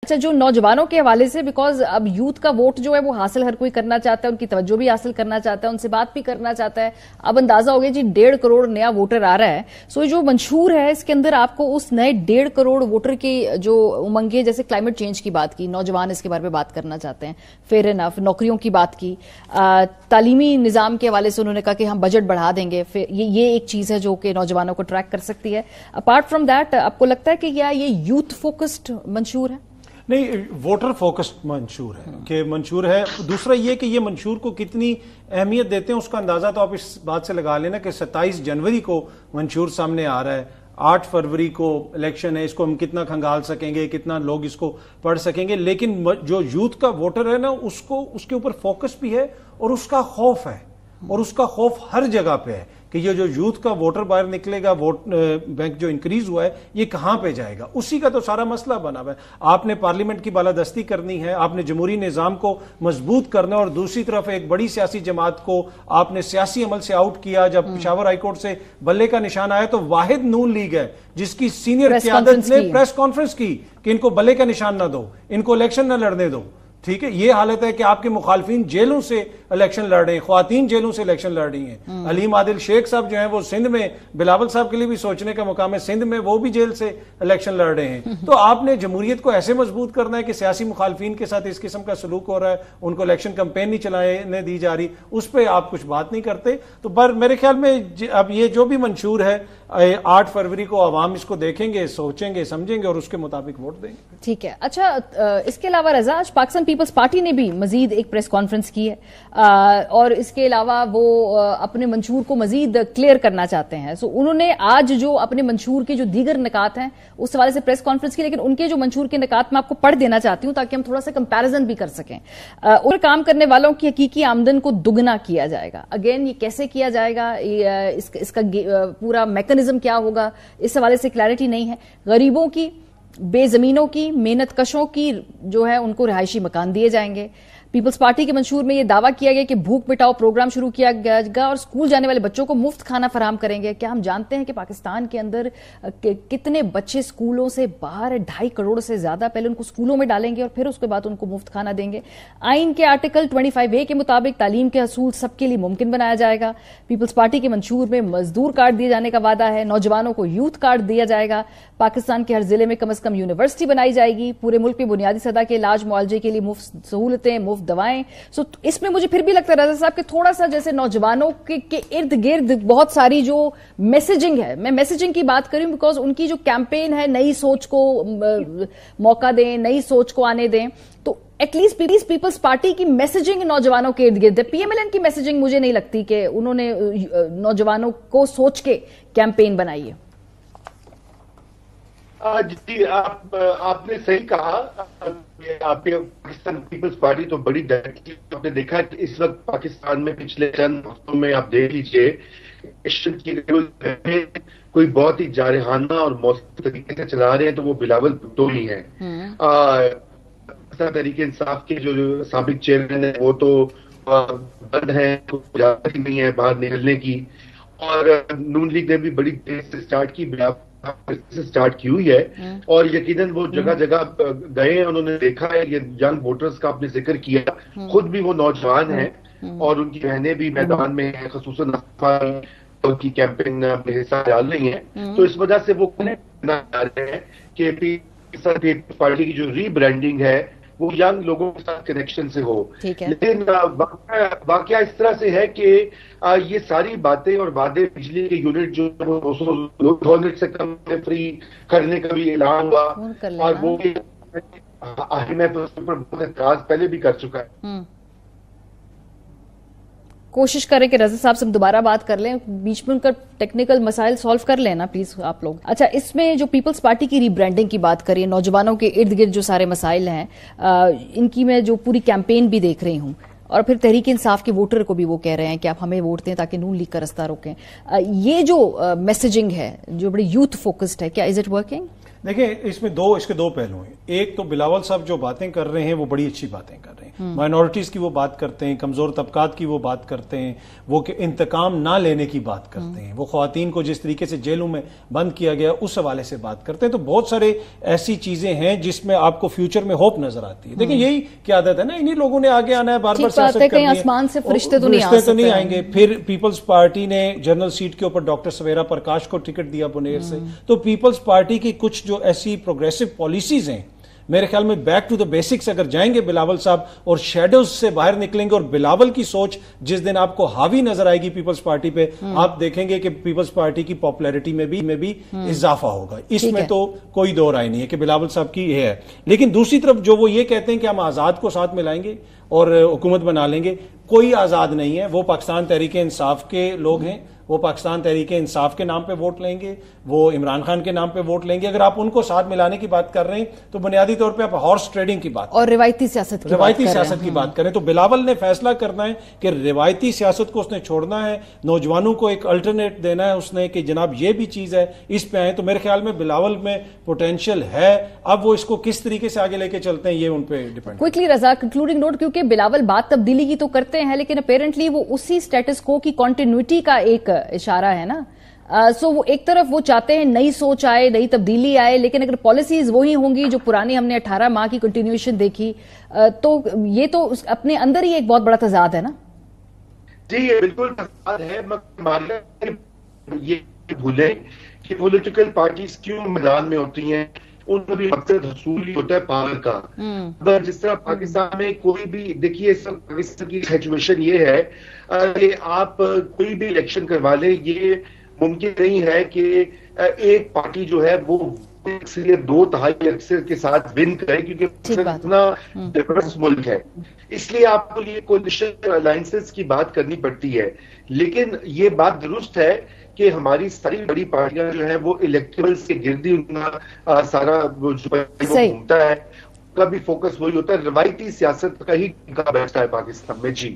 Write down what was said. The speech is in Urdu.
اچھا جو نوجوانوں کے حوالے سے بیکاز اب یوتھ کا ووٹ جو ہے وہ حاصل ہر کوئی کرنا چاہتا ہے, ان کی توجہ بھی حاصل کرنا چاہتا ہے, ان سے بات بھی کرنا چاہتا ہے. اب اندازہ ہو گیا جی 1.5 کروڑ نیا ووٹر آ رہا ہے. سو جو منشور ہے اس کے اندر آپ کو اس نئے 1.5 کروڑ ووٹر کی جو امنگیں, جیسے کلائمیٹ چینج کی بات کی, نوجوان اس کے بارے میں بات کرنا چاہتے ہیں, فیئر انف, نوکریوں کی بات کی, تعلیمی نظام کے حوالے سے انہوں نے کہا کہ ہم بجٹ بڑھا دیں گے, یہ ایک چیز ہے جو کہ نوجوانوں کو ٹریک کر سکتی ہے. اپارٹ فرام دیٹ آپ کو لگتا ہے کہ کیا یہ یوتھ فوکسڈ منشور ہے؟ نہیں, ووٹر فوکسڈ منشور ہے کہ منشور ہے. دوسرا یہ کہ یہ منشور کو کتنی اہمیت دیتے ہیں اس کا اندازہ تو آپ اس بات سے لگا لینا کہ 27 جنوری کو منشور سامنے آ رہا ہے, 8 فروری کو الیکشن ہے, اس کو ہم کتنا کھنگال سکیں گے, کتنا لوگ اس کو پڑھ سکیں گے. لیکن جو یوتھ کا ووٹر ہے نا اس کے اوپر فوکس بھی ہے اور اس کا خوف ہے, اور اس کا خوف ہر جگہ پہ ہے کہ یہ جو یوتھ کا ووٹر باہر نکلے گا, ووٹ بینک جو انکریز ہوا ہے یہ کہاں پہ جائے گا, اسی کا تو سارا مسئلہ بنا ہوا ہے. آپ نے پارلیمنٹ کی بالادستی کرنی ہے, آپ نے جمہوری نظام کو مضبوط کرنا ہے, اور دوسری طرف ایک بڑی سیاسی جماعت کو آپ نے سیاسی عمل سے آؤٹ کیا. جب پشاور ہائی کورٹ سے بلے کا نشان آیا تو واحد نون لیگ ہے جس کی سینئر قیادت نے پریس کانفرنس کی کہ ان کو بلے کا نشان نہ دو, ان کو الیکشن نہ لڑنے دو. ٹھیک ہے, یہ حالت ہے کہ آپ کے مخالفین جیلوں سے الیکشن لڑ رہے ہیں, خواتین جیلوں سے الیکشن لڑ رہی ہیں. علیم عادل شیخ صاحب جو ہیں وہ سندھ میں, بلاول صاحب کے لیے بھی سوچنے کا مقام ہے, سندھ میں وہ بھی جیل سے الیکشن لڑ رہے ہیں. تو آپ نے جمہوریت کو ایسے مضبوط کرنا ہے کہ سیاسی مخالفین کے ساتھ اس قسم کا سلوک ہو رہا ہے, ان کو الیکشن کمپین نہیں چلانے دی جا رہی, اس پہ آپ کچھ بات نہیں کرتے. تو پر میرے خیال میں اب یہ جو بھی منشور ہے 8 فروری کو عوام اس کو دیکھیں گے, سوچیں گے, سمجھیں گے اور اس کے مطابق ووٹ دیں گے. ٹھیک ہے. اچھا اس کے علاوہ رضا, آج پاکستان پیپلز پارٹی نے بھی مزید ایک پریس کانفرنس کی ہے, اور اس کے علاوہ وہ اپنے منشور کو مزید کلیئر کرنا چاہتے ہیں. سو انہوں نے آج جو اپنے منشور کے جو دیگر نکات ہیں اس حوالے سے پریس کانفرنس کی, لیکن ان کے جو منشور کے نکات میں آپ کو پڑھ دینا چاہتی ہوں تاکہ ہم تھوڑا سا کمپیریزن بھی کر سکیں. اور کام کرنے والوں کی حقیقی آمدن کو دگنا کیا جائے گا. اگین یہ کیسے کیا جائے گا, اس کا پورا میکنزم کیا ہوگا, اس حوالے سے کلیئرٹی نہیں ہے. غریبوں کی, بے زمینوں کی, محنت کشوں کی جو ہے ان کو رہائشی مکان دیے جائیں گے. پیپلز پارٹی کے منشور میں یہ دعویٰ کیا گیا کہ بھوک مٹاؤ پروگرام شروع کیا جائے گا اور اسکول جانے والے بچوں کو مفت کھانا فراہم کریں گے. کیا ہم جانتے ہیں کہ پاکستان کے اندر کتنے بچے اسکولوں سے باہر 2.5 کروڑ سے زیادہ پہلے ان کو اسکولوں میں ڈالیں گے اور پھر اس کے بعد ان کو مفت کھانا دیں گے. آئین کے آرٹیکل 25A کے مطابق تعلیم کے حصول سب کے لیے ممکن بنایا جائے گا. پیپلز پارٹی کے منشور میں مزدور کارڈ دیے جانے کا وعدہ ہے. نوجوانوں کو یوتھ کارڈ دیا جائے گا. پاکستان کے ہر ضلع میں کم از کم یونیورسٹی بنائی جائے گی. پورے ملک میں بنیادی سطح کے علاج معالجے کے لیے مفت سہولتیں, مفت دوائیں. سو اس میں مجھے پھر بھی لگتا ہے رضا صاحب کہ تھوڑا سا جیسے نوجوانوں کے ارد گرد بہت ساری جو میسیجنگ ہے, میں میسیجنگ کی بات کروں بیکاز ان کی جو کیمپین ہے نئی سوچ کو موقع دیں, نئی سوچ کو آنے دیں, تو ایٹ لیسٹ پیپلز پارٹی کی میسیجنگ نوجوانوں کے ارد گرد ہے. پی ایم ایل این کی میسیجنگ مجھے نہیں لگتی کہ انہوں نے نوجوانوں کو سوچ کے کیمپین بنائی ہے. جی آپ نے صحیح کہا. آپ کے پاکستان پیپلز پارٹی تو بڑی ڈائریکٹلی آپ نے دیکھا کہ اس وقت پاکستان میں پچھلے چند ہفتوں میں آپ دیکھ لیجیے کوئی بہت ہی جارحانہ اور موثر طریقے سے چلا رہے ہیں تو وہ بلاول بھٹو ہی ہیں. تحریک انصاف کے جو سابق چیئرمین ہیں وہ تو بند ہیں, اجازت ہی نہیں ہے باہر نکلنے کی, اور نون لیگ نے بھی بڑی دیر سے اسٹارٹ کی ہوئی ہے, اور یقیناً وہ جگہ جگہ گئے ہیں, انہوں نے دیکھا ہے یہ ینگ ووٹرز کا آپ نے ذکر کیا, خود بھی وہ نوجوان ہیں اور ان کی بہنیں بھی میدان میں ہیں, خصوصاً کی کیمپین میں حصہ ڈال رہی ہیں. تو اس وجہ سے وہ کہنا چاہ رہے ہیں کہ پیپلز پارٹی کی جو ری برانڈنگ ہے وہ ینگ لوگوں کے ساتھ کنیکشن سے ہو. لیکن واقعہ اس طرح سے ہے کہ یہ ساری باتیں اور وعدے, بجلی کے یونٹ جو 200 یونٹ سے کم فری کرنے کا بھی اعلان ہوا, اور وہ IMF اس پر بہت اعتراض پہلے بھی کر چکا ہے. کوشش کریں کہ رضا صاحب سے ہم دوبارہ بات کر لیں, بیچ میں ان کا ٹیکنیکل مسائل سالو کر لیں نا پلیز آپ لوگ. اچھا, اس میں جو پیپلز پارٹی کی ری برانڈنگ کی بات کریے, نوجوانوں کے ارد گرد جو سارے مسائل ہیں ان کی میں جو پوری کیمپین بھی دیکھ رہی ہوں, اور پھر تحریک انصاف کے ووٹر کو بھی وہ کہہ رہے ہیں کہ آپ ہمیں ووٹ دیں تاکہ نون لیگ کا رستہ روکیں. یہ جو میسیجنگ ہے جو بڑی یوتھ فوکسڈ ہے, کیا از اٹ ورکنگ؟ دیکھیں اس کے دو پہلو ہیں. ایک تو بلاول صاحب جو باتیں کر رہے ہیں وہ بڑی اچھی باتیں کر رہے ہیں, مائنورٹیز کی وہ بات کرتے ہیں, کمزور طبقات کی وہ بات کرتے ہیں, وہ کہ انتقام نہ لینے کی بات کرتے ہیں, وہ خواتین کو جس طریقے سے جیلوں میں بند کیا گیا اس حوالے سے بات کرتے ہیں. تو بہت سارے ایسی چیزیں ہیں جس میں آپ کو فیوچر میں ہوپ نظر آتی ہے. دیکھیں یہی کیا عادت ہے نا, انہی لوگوں نے آگے آنا ہے, بار بار سیاست کرنی ہے, آسمان سے فرشتے تو نہیں آئیں گے. پھر پیپلز پارٹی نے جنرل سیٹ کے اوپر ڈاکٹر سویرا پرکاش کو ٹکٹ دیا بنیر سے. تو پیپلز پارٹی کی کچھ جو ایسی پروگریسو پالیسیز ہیں, میرے خیال میں بیک ٹو دا بیسکس اگر جائیں گے بلاول صاحب اور شیڈوز سے باہر نکلیں گے, اور بلاول کی سوچ جس دن آپ کو حاوی نظر آئے گی پیپلز پارٹی پہ, آپ دیکھیں گے کہ پیپلز پارٹی کی پاپولیرٹی میں بھی اضافہ ہوگا. اس میں تو کوئی دو رائے نہیں ہے کہ بلاول صاحب کی یہ ہے. لیکن دوسری طرف جو وہ یہ کہتے ہیں کہ ہم آزاد کو ساتھ ملائیں گے اور حکومت بنا لیں گے, کوئی آزاد نہیں ہے. وہ پاکستان تحریک انصاف کے لوگ ہیں, وہ پاکستان تحریک انصاف کے نام پہ ووٹ لیں گے, وہ عمران خان کے نام پہ ووٹ لیں گے. اگر آپ ان کو ساتھ ملانے کی بات کر رہے ہیں تو بنیادی طور پہ آپ ہارس ٹریڈنگ کی بات اور روایتی سیاست کی بات کریں. تو بلاول نے فیصلہ کرنا ہے کہ روایتی سیاست کو اس نے چھوڑنا ہے, نوجوانوں کو ایک الٹرنیٹ دینا ہے اس نے کہ جناب یہ بھی چیز ہے, اس پہ آئیں. تو میرے خیال میں بلاول میں پوٹینشیل ہے. اب وہ اس کو کس طریقے سے آگے لے کے چلتے ہیں یہ ان پہ ڈیپینڈ. کوئکلی رضا, کنکلوڈنگ نوٹ, کیونکہ بلاول بات تبدیلی کی تو کرتے ہیں لیکن اپیرنٹلی وہ اسی سٹیٹس کو کی کنٹینیوٹی کا ایک اشارہ ہے نا. سو وہ ایک طرف وہ چاہتے ہیں نئی سوچ آئے, نئی تبدیلی آئے, لیکن اگر پالیسیز وہی ہوں گی جو پرانی ہم نے 18 ماہ کی کنٹینیوشن دیکھی, تو یہ تو اپنے اندر ہی ایک بہت بڑا تضاد ہے نا. جی یہ بالکل تضاد ہے. یہ بھولیں کہ پولیٹیکل پارٹیز کیوں میدان میں ہوتی ہیں, ان کا بھی مقصد حصول ہوتا ہے پاور کا. اگر جس طرح پاکستان میں کوئی بھی دیکھیے, پاکستان کی سچویشن یہ ہے کہ آپ کوئی بھی الیکشن کروا لیں, یہ ممکن نہیں ہے کہ ایک پارٹی جو ہے وہ 2/3 اکثر کے ساتھ ون کرے, کیونکہ اتنا ڈیورس ملک ہے. اس لیے آپ کو یہ کولیشن الائنسز کی بات کرنی پڑتی ہے. لیکن یہ بات درست ہے کہ ہماری ساری بڑی پارٹیاں جو ہیں وہ الیکٹیبلز کے گردی ان کا سارا گھومتا ہے, کا بھی فوکس وہی ہوتا ہے. روایتی سیاست کا ہی بیٹھتا ہے پاکستان میں. جی